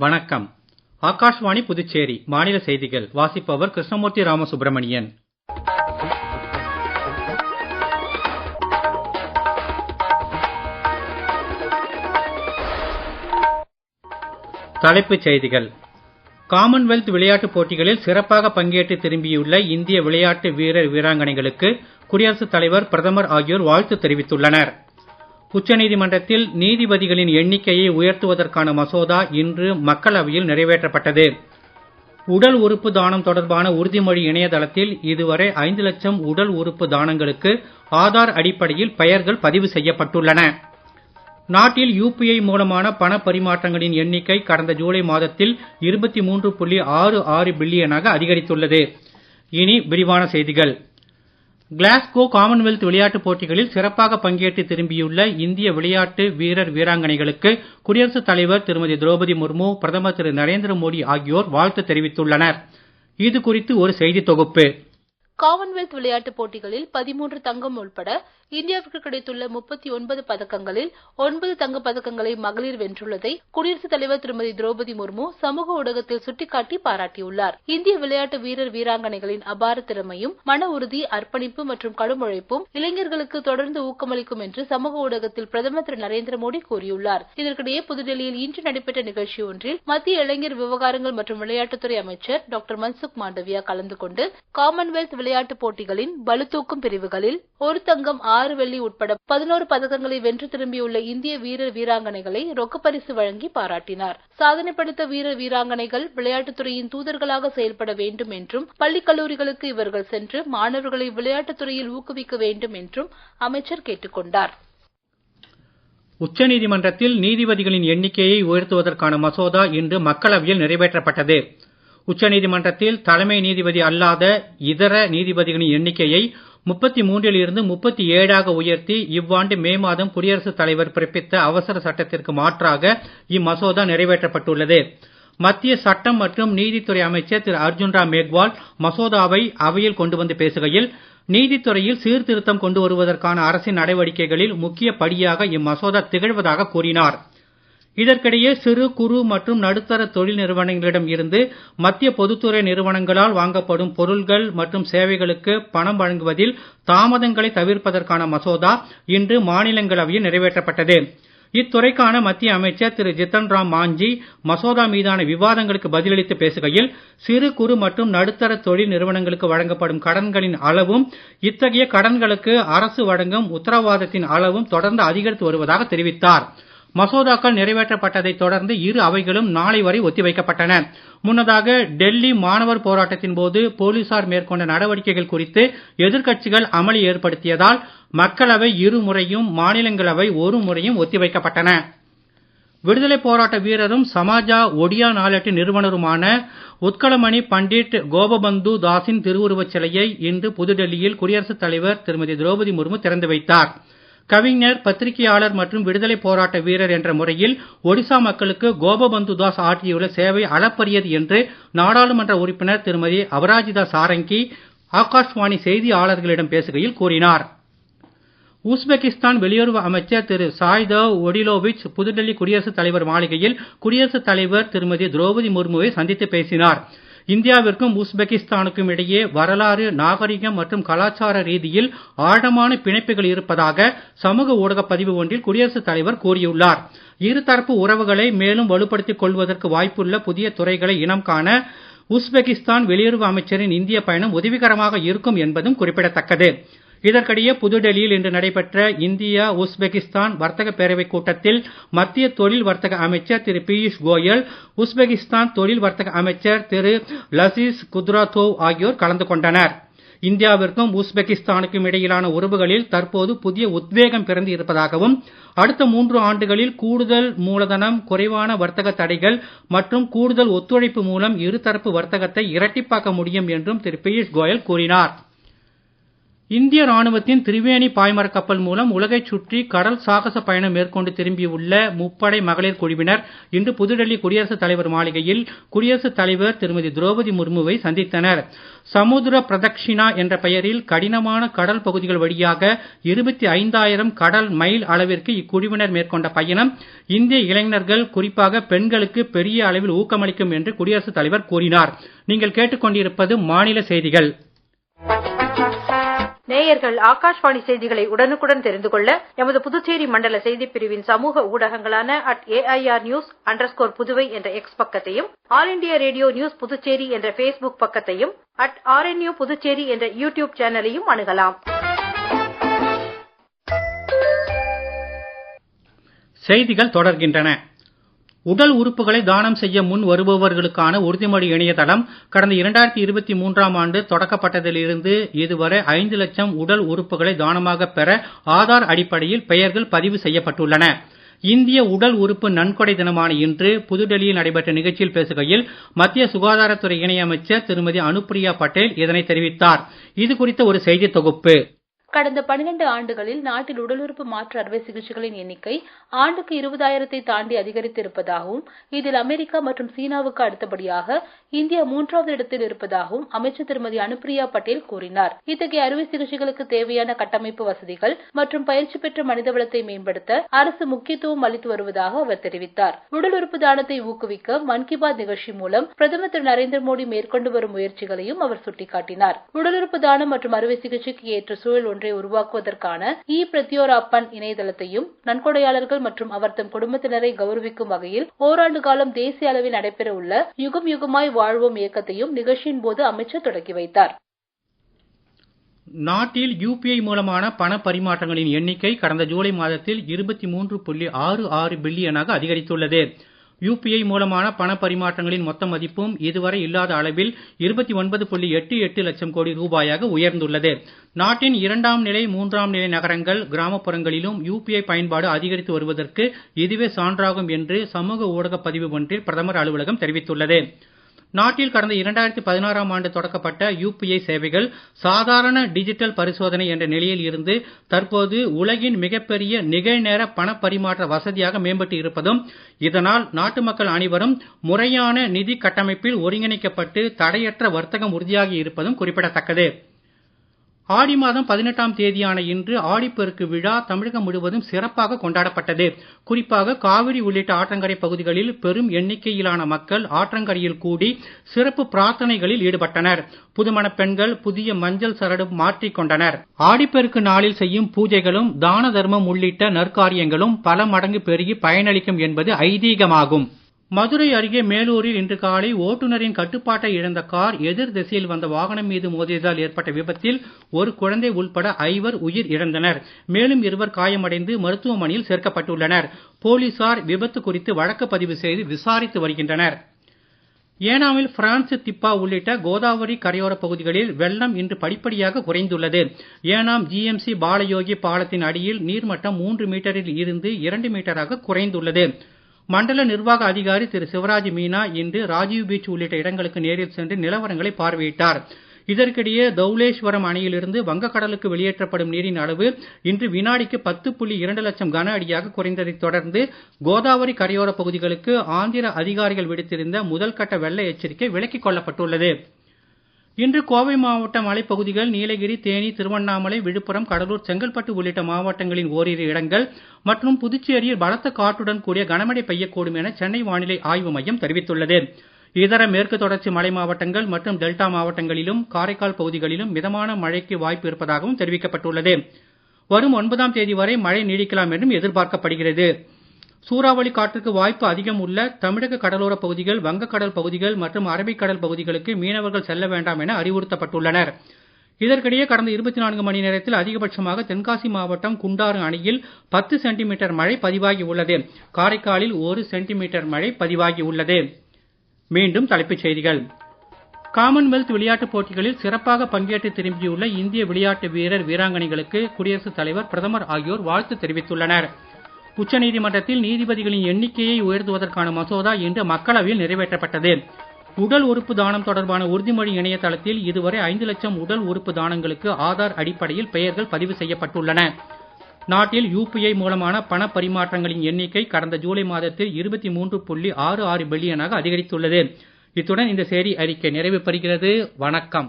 வணக்கம். ஆகாஷ்வாணி புதுச்சேரி மாநில செய்திகள் வாசிப்பவர் கிருஷ்ணமூர்த்தி ராமசுப்ரமணியன். தலைப்புச் செய்திகள். காமன்வெல்த் விளையாட்டுப் போட்டிகளில் சிறப்பாக பங்கேற்று திரும்பியுள்ள இந்திய விளையாட்டு வீரர் வீராங்கனைகளுக்கு குடியரசுத் தலைவர், பிரதமர் ஆகியோர் வாழ்த்து தெரிவித்துள்ளனர். உச்சநீதிமன்றத்தில் நீதிபதிகளின் எண்ணிக்கையை உயர்த்துவதற்கான மசோதா இன்று மக்களவையில் நிறைவேற்றப்பட்டது. உடல் உறுப்பு தானம் தொடர்பான உறுதிமொழி இணையதளத்தில் இதுவரை 5 லட்சம் உடல் உறுப்பு தானங்களுக்கு ஆதார் அடிப்படையில் பெயர்கள் பதிவு செய்யப்பட்டுள்ளன. நாட்டில் UPI மூலமான பண பரிமாற்றங்களின் எண்ணிக்கை கடந்த ஜூலை மாதத்தில் 23.66 பில்லியனாக அதிகரித்துள்ளது. இனி விரிவான செய்திகள். கிளாஸ்கோ காமன்வெல்த் விளையாட்டுப் போட்டிகளில் சிறப்பாக பங்கேற்று திரும்பியுள்ள இந்திய விளையாட்டு வீரர் வீராங்கனைகளுக்கு குடியரசுத் தலைவர் திருமதி திரௌபதி முர்மு, பிரதமர் திரு நரேந்திர மோடி ஆகியோர் வாழ்த்து தெரிவித்துள்ளனர். இது குறித்து ஒரு செய்தி தொகுப்பு. காமன்வெல்த் விளையாட்டுப் போட்டிகளில் 13 தங்கம் உள்பட இந்தியாவிற்கு கிடைத்துள்ள 39 பதக்கங்களில் 9 தங்கப் பதக்கங்களை மகளிர் வென்றுள்ளதை குடியரசுத் தலைவர் திருமதி திரௌபதி முர்மு சமூக ஊடகத்தில் சுட்டிக்காட்டி பாராட்டியுள்ளார். இந்திய விளையாட்டு வீரர் வீராங்கனைகளின் அபார திறமையும், மன உறுதி, அர்ப்பணிப்பு மற்றும் கடும் உழைப்பும் இளைஞர்களுக்கு தொடர்ந்து ஊக்கமளிக்கும் என்று சமூக ஊடகத்தில் பிரதமர் திரு நரேந்திர மோடி கூறியுள்ளார். இதற்கிடையே புதுடெல்லியில் இன்று நடைபெற்ற நிகழ்ச்சி ஒன்றில் மத்திய இளைஞர் விவகாரங்கள் மற்றும் விளையாட்டுத்துறை அமைச்சர் டாக்டர் மன்சுக் மாண்டவியா கலந்து கொண்டு காமன்வெல்த் விளையாட்டுப் போட்டிகளின் பளுதூக்கும் பிரிவுகளில் 1 தங்கம், 6 வெள்ளி உட்பட 11 பதக்கங்களை வென்று திரும்பியுள்ள இந்திய வீரர் வீராங்கனைகளை ரொக்கப்பரிசு வழங்கி பாராட்டினார். சாதனை படைத்த வீரர் வீராங்கனைகள் விளையாட்டுத்துறையின் தூதர்களாக செயல்பட வேண்டும் என்றும், பள்ளி கல்லூரிகளுக்கு இவர்கள் சென்று மாணவர்களை விளையாட்டுத்துறையில் ஊக்குவிக்க வேண்டும் என்றும் அமைச்சர் கேட்டுக் கொண்டார். உச்சநீதிமன்றத்தில் நீதிபதிகளின் எண்ணிக்கையை உயர்த்துவதற்கான மசோதா இன்று மக்களவையில் நிறைவேற்றப்பட்டது. உச்சநீதிமன்றத்தில் தலைமை நீதிபதி அல்லாத இதர நீதிபதிகளின் எண்ணிக்கையை 33 இருந்து 37 உயர்த்தி இவ்வாண்டு மே மாதம் குடியரசுத் தலைவர் பிறப்பித்த அவசர சட்டத்திற்கு மாற்றாக இம்மசோதா நிறைவேற்றப்பட்டுள்ளது. மத்திய சட்டம் மற்றும் நீதித்துறை அமைச்சர் திரு அர்ஜுன் ராம் மேக்வால் மசோதாவை அவையில் கொண்டு வந்து பேசுகையில், நீதித்துறையில் சீர்திருத்தம் கொண்டு வருவதற்கான அரசின் நடவடிக்கைகளில் முக்கிய படியாக இம்மசோதா திகழ்வதாக கூறினார். இதற்கிடையே சிறு, குறு மற்றும் நடுத்தர தொழில் நிறுவனங்களிடம் இருந்து மத்திய பொதுத்துறை நிறுவனங்களால் வாங்கப்படும் பொருள்கள் மற்றும் சேவைகளுக்கு பணம் வழங்குவதில் தாமதங்களை தவிர்ப்பதற்கான மசோதா இன்று மாநிலங்களவையில் நிறைவேற்றப்பட்டது. இத்துறைக்கான மத்திய அமைச்சர் திரு ஜித்தன் ராம் மாஞ்சி மசோதா மீதான விவாதங்களுக்கு பதிலளித்து பேசுகையில், சிறு, குறு மற்றும் நடுத்தர தொழில் நிறுவனங்களுக்கு வழங்கப்படும் கடன்களின் அளவும், இத்தகைய கடன்களுக்கு அரசு வழங்கும் உத்தரவாதத்தின் அளவும் தொடர்ந்து அதிகரித்து வருவதாக தெரிவித்தார். மசோதாக்கள் நிறைவேற்றப்பட்டதைத் தொடர்ந்து இரு அவைகளும் நாளை வரை ஒத்திவைக்கப்பட்டன. முன்னதாக டெல்லி மாணவர் போராட்டத்தின் போது போலீசார் மேற்கொண்ட நடவடிக்கைகள் குறித்து எதிர்க்கட்சிகள் அமளி ஏற்படுத்தியதால் மக்களவை இருமுறையும், மாநிலங்களவை ஒரு முறையும் ஒத்திவைக்கப்பட்டன. விடுதலைப் போராட்ட வீரரும் சமாஜா ஒடியா நாளேட்டு நிறுவனருமான உத்கலமணி பண்டிட் கோபபந்து தாஸின் திருவுருவச் சிலையை இன்று புதுடெல்லியில் குடியரசுத் தலைவர் திருமதி திரௌபதி முர்மு திறந்து வைத்தார். கவிஞர், பத்திரிகையாளர் மற்றும் விடுதலைப் போராட்ட வீரர் என்ற முறையில் ஒடிசா மக்களுக்கு கோபபந்து தாஸ் ஆற்றியுள்ள சேவை அளப்பரியது என்று நாடாளுமன்ற உறுப்பினர் திருமதி அபராஜிதா சாரங்கி ஆகாஷ்வாணி செய்தியாளர்களிடம் பேசுகையில் கூறினார். உஸ்பெகிஸ்தான் வெளியுறவு அமைச்சர் திரு சாய்தவ் ஒடிலோவிச் புதுடெல்லி குடியரசுத் தலைவர் மாளிகையில் குடியரசுத் தலைவர் திருமதி திரௌபதி முர்முவை சந்தித்து பேசினார். இந்தியாவிற்கும் உஸ்பெகிஸ்தானுக்கும் இடையே வரலாறு, நாகரிகம் மற்றும் கலாச்சார ரீதியில் ஆழமான பிணைப்புகள் இருப்பதாக சமூக ஊடகப் பதிவு ஒன்றில் குடியரசுத் தலைவர் கூறியுள்ளார். இருதரப்பு உறவுகளை மேலும் வலுப்படுத்திக் கொள்வதற்கு வாய்ப்புள்ள புதிய துறைகளை இனம் காண உஸ்பெகிஸ்தான் வெளியுறவு அமைச்சரின் இந்திய பயணம் உதவிகரமாக இருக்கும் என்பதும் குறிப்பிடத்தக்கது. இதற்கிடையே புதுடெல்லியில் இன்று நடைபெற்ற இந்தியா உஸ்பெகிஸ்தான் வர்த்தக பேரவைக் கூட்டத்தில் மத்திய தொழில் வர்த்தக அமைச்சர் திரு பியூஷ் கோயல், உஸ்பெகிஸ்தான் தொழில் வர்த்தக அமைச்சர் திரு லசீஸ் குத்ராத்தோவ் ஆகியோர் கலந்து கொண்டனர். இந்தியாவிற்கும் உஸ்பெகிஸ்தானுக்கும் இடையிலான உறவுகளில் தற்போது புதிய உத்வேகம் பிறந்து இருப்பதாகவும், அடுத்த 3 ஆண்டுகளில் கூடுதல் மூலதனம், குறைவான வர்த்தக தடைகள் மற்றும் கூடுதல் ஒத்துழைப்பு மூலம் இருதரப்பு வர்த்தகத்தை இரட்டிப்பாக்க முடியும் என்றும் திரு பியூஷ் கோயல் கூறினார். இந்திய ராணுவத்தின் திரிவேணி பாய்மரக் கப்பல் மூலம் உலகைச் சுற்றி கடல் சாகச பயணம் மேற்கொண்டு திரும்பியுள்ள முப்படை மகளிர் குழுவினர் இன்று புதுடெல்லி குடியரசுத் தலைவர் மாளிகையில் குடியரசுத் தலைவர் திருமதி திரௌபதி முர்முவை சந்தித்தனர். சமுத்திர பிரதக்ஷிணா என்ற பெயரில் கடினமான கடல் பகுதிகள் வழியாக 25,000 கடல் மைல் அளவிற்கு இக்குழுவினர் மேற்கொண்ட பயணம் இந்திய இளைஞர்கள் குறிப்பாக பெண்களுக்கு பெரிய அளவில் ஊக்கமளிக்கும் என்று குடியரசுத் தலைவர் கூறினார். நீங்கள் கேட்டுக்கொண்டிருப்பது மாநில செய்திகள். நேயர்கள் ஆகாஷ்வாணி செய்திகளை உடனுக்குடன் தெரிந்து கொள்ள எமது புதுச்சேரி மண்டல செய்திப் பிரிவின் சமூக ஊடகங்களான @AIRnews_புதுவை என்ற எக்ஸ் பக்கத்தையும், all India radio news Puducherry என்ற Facebook பக்கத்தையும், @RNU புதுச்சேரி என்ற யூடியூப் சேனலையும் அணுகலாம். செய்திகள் தொடர்கின்றன. உடல் உறுப்புகளை தானம் செய்ய முன் வருபவர்களுக்கான உறுதிமொழி இணையதளம் கடந்த 2023ஆம் ஆண்டு தொடக்கப்பட்டதிலிருந்து இதுவரை 5 லட்சம் உடல் உறுப்புகளை தானமாக பெற ஆதார் அடிப்படையில் பெயர்கள் பதிவு செய்யப்பட்டுள்ளன. இந்திய உடல் உறுப்பு நன்கொடை தினமான இன்று புதுடெல்லியில் நடைபெற்ற நிகழ்ச்சியில் பேசுகையில் மத்திய சுகாதாரத்துறை இணையமைச்சர் திருமதி அனுப்பிரியா பட்டேல் இதனை தெரிவித்தார். இது குறித்த ஒரு செய்தி தொகுப்பு. கடந்த 12 ஆண்டுகளில் நாட்டில் உடல் உறுப்பு மாற்று அறுவை சிகிச்சைகளின் எண்ணிக்கை ஆண்டுக்கு 20,000 தாண்டி அதிகரித்து இருப்பதாகவும், இதில் அமெரிக்கா மற்றும் சீனாவுக்கு அடுத்தபடியாக இந்தியா 3வது இடத்தில் இருப்பதாகவும் அமைச்சர் திருமதி அனுப்பிரியா பட்டேல் கூறினார். இத்தகைய அறுவை சிகிச்சைகளுக்கு தேவையான கட்டமைப்பு வசதிகள் மற்றும் பயிற்சி பெற்ற மனிதவளத்தை மேம்படுத்த அரசு முக்கியத்துவம் அளித்து வருவதாக அவர் தெரிவித்தார். உடல் உறுப்பு தானத்தை ஊக்குவிக்க மன் கி பாத் நிகழ்ச்சி மூலம் பிரதமர் திரு நரேந்திர மோடி மேற்கொண்டு வரும் முயற்சிகளையும் அவர் சுட்டிக்காட்டினார். உடல் உறுப்பு தானம் மற்றும் அறுவை சிகிச்சைக்கு ஏற்ற சூழல் ஒன்றை உருவாக்குவதற்கான பிரத்யோராப்பன் இணையதளத்தையும் நன்கொடையாளர்கள் மற்றும் அவர்தம் குடும்பத்தினரை கௌரவிக்கும் வகையில் ஓராண்டு காலம் தேசிய அளவில் நடைபெற உள்ள யுகம் யுகமாய் வாழ்வோம் இயக்கத்தையும் நிகழ்ச்சியின் போது அமைச்சர் தொடங்கி வைத்தார். நாட்டில் UPI மூலமான பண பரிமாற்றங்களின் எண்ணிக்கை கடந்த ஜூலை மாதத்தில் 23.66 பில்லியனாக அதிகரித்துள்ளது. UPI மூலமான பண பரிமாற்றங்களின் மொத்த மதிப்பும் இதுவரை இல்லாத அளவில் 29.88 லட்சம் கோடி ரூபாயாக உயர்ந்துள்ளது. நாட்டின் 2ஆம் நிலை 3ஆம் நிலை நகரங்கள் கிராமப்புறங்களிலும் UPI பயன்பாடு அதிகரித்து வருவதற்கு இதுவே சான்றாகும் என்று சமூக ஊடக பதிவு ஒன்றில் பிரதமர் அலுவலகம் தெரிவித்துள்ளது. நாட்டில் கடந்த 2016ஆம் ஆண்டு தொடக்கப்பட்ட UPI சேவைகள் சாதாரண டிஜிட்டல் பரிசோதனை என்ற நிலையில் இருந்து தற்போது உலகின் மிகப்பெரிய நிகழ்நேர பண பரிமாற்ற வசதியாக மேம்பட்டு இருப்பதும், இதனால் நாட்டு மக்கள் அனைவரும் முறையான நிதி கட்டமைப்பில் ஒருங்கிணைக்கப்பட்டு தடையற்ற வர்த்தகம் உறுதியாகி இருப்பதும் குறிப்பிடத்தக்கது. ஆடி மாதம் 18ஆம் தேதியான இன்று ஆடிப்பெருக்கு விழா தமிழகம் முழுவதும் சிறப்பாக கொண்டாடப்பட்டது. குறிப்பாக காவிரி உள்ளிட்ட ஆற்றங்கரை பகுதிகளில் பெரும் எண்ணிக்கையிலான மக்கள் ஆற்றங்கரையில் கூடி சிறப்பு பிரார்த்தனைகளில் ஈடுபட்டனர். புதுமணப் பெண்கள் புதிய மஞ்சள் சரடு மாற்றிக் கொண்டனர். ஆடிப்பெருக்கு நாளில் செய்யும் பூஜைகளும் தான தர்மம் உள்ளிட்ட நற்காரியங்களும் பல மடங்கு பெருகி பயனளிக்கும் என்பது ஐதீகமாகும். மதுரை அருகே மேலூரில் இன்று காலை ஓட்டுநரின் கட்டுப்பாட்டை இழந்த கார் எதிர் திசையில் வந்த வாகனம் மீது மோதியதால் ஏற்பட்ட விபத்தில் ஒரு குழந்தை உள்பட 5 உயிர் இழந்தனர். மேலும் 2 காயமடைந்து மருத்துவமனையில் சேர்க்கப்பட்டுள்ளனர். போலீசார் விபத்து குறித்து வழக்கு பதிவு செய்து விசாரித்து வருகின்றனர். ஏனாமில் பிரான்ஸ் திப்பா உள்ளிட்ட கோதாவரி கரையோர பகுதிகளில் வெள்ளம் இன்று படிப்படியாக குறைந்துள்ளது. ஏனாம் GMC பாலயோகி பாலத்தின் அடியில் நீர்மட்டம் 3 மீட்டரில் இருந்து 2 மீட்டராக குறைந்துள்ளது. மண்டல நிர்வாக அதிகாரி திரு சிவராஜ் மீனா இன்று ராஜீவ் பீச் உள்ளிட்ட இடங்களுக்கு நேரில் சென்று நிலவரங்களை பார்வையிட்டார். இதற்கிடையே தௌலேஸ்வரம் அணையிலிருந்து வங்கக்கடலுக்கு வெளியேற்றப்படும் நீரின் அளவு இன்று வினாடிக்கு 10.2 லட்சம் கன அடியாக குறைந்ததைத் தொடர்ந்து கோதாவரி கரையோர பகுதிகளுக்கு ஆந்திர அதிகாரிகள் விடுத்திருந்த முதல் கட்ட வெள்ள எச்சரிக்கை விலக்கிக் கொள்ளப்பட்டுள்ளது. இன்று கோவை மாவட்ட மலைப்பகுதிகள், நீலகிரி, தேனி, திருவண்ணாமலை, விழுப்புரம், கடலூர், செங்கல்பட்டு உள்ளிட்ட மாவட்டங்களின் ஓரிரு இடங்கள் மற்றும் புதுச்சேரியில் பலத்த காற்றுடன் கூடிய கனமழை பெய்யக்கூடும் என சென்னை வானிலை ஆய்வு மையம் தெரிவித்துள்ளது. இதர மேற்கு தொடர்ச்சி மலை மாவட்டங்கள் மற்றும் டெல்டா மாவட்டங்களிலும் காரைக்கால் பகுதிகளிலும் மிதமான மழைக்கு வாய்ப்பு இருப்பதாகவும் தெரிவிக்கப்பட்டுள்ளது. வரும் 9ஆம் தேதி வரை மழை நீடிக்கலாம் என்றும் எதிர்பார்க்கப்படுகிறது. சூறாவளி காற்றுக்கு வாய்ப்பு அதிகம் உள்ள தமிழக கடலோர பகுதிகள், வங்கக்கடல் பகுதிகள் மற்றும் அரபிக்கடல் பகுதிகளுக்கு மீனவர்கள் செல்ல வேண்டாம் என அறிவுறுத்தப்பட்டுள்ளனர். இதற்கிடையே கடந்த 24 மணி நேரத்தில் அதிகபட்சமாக தென்காசி மாவட்டம் குண்டாறு அணையில் 10 சென்டிமீட்டர் மழை பதிவாகி உள்ளது. காரைக்காலில் 1 சென்டிமீட்டர் மழை பதிவாகி உள்ளது. மீண்டும் தலைப்புச் செய்திகள். காமன்வெல்த் விளையாட்டுப் போட்டிகளில் சிறப்பாக பங்கேற்று திரும்பியுள்ள இந்திய விளையாட்டு வீரர் வீராங்கனைகளுக்கு குடியரசுத் தலைவர், பிரதமர் ஆகியோர் வாழ்த்து தெரிவித்துள்ளனர். உச்சநீதிமன்றத்தில் நீதிபதிகளின் எண்ணிக்கையை உயர்த்துவதற்கான மசோதா இன்று மக்களவையில் நிறைவேற்றப்பட்டது. உடல் உறுப்பு தானம் தொடர்பான உறுதிமொழி இணையதளத்தில் இதுவரை 5 லட்சம் உடல் உறுப்பு தானங்களுக்கு ஆதார் அடிப்படையில் பெயர்கள் பதிவு செய்யப்பட்டுள்ளன. நாட்டில் UPI மூலமான பண பரிமாற்றங்களின் எண்ணிக்கை கடந்த ஜூலை மாதத்தில் 23.66 பில்லியனாக அதிகரித்துள்ளது. இத்துடன் இந்த செய்தி அறிக்கை நிறைவு பெறுகிறது. வணக்கம்.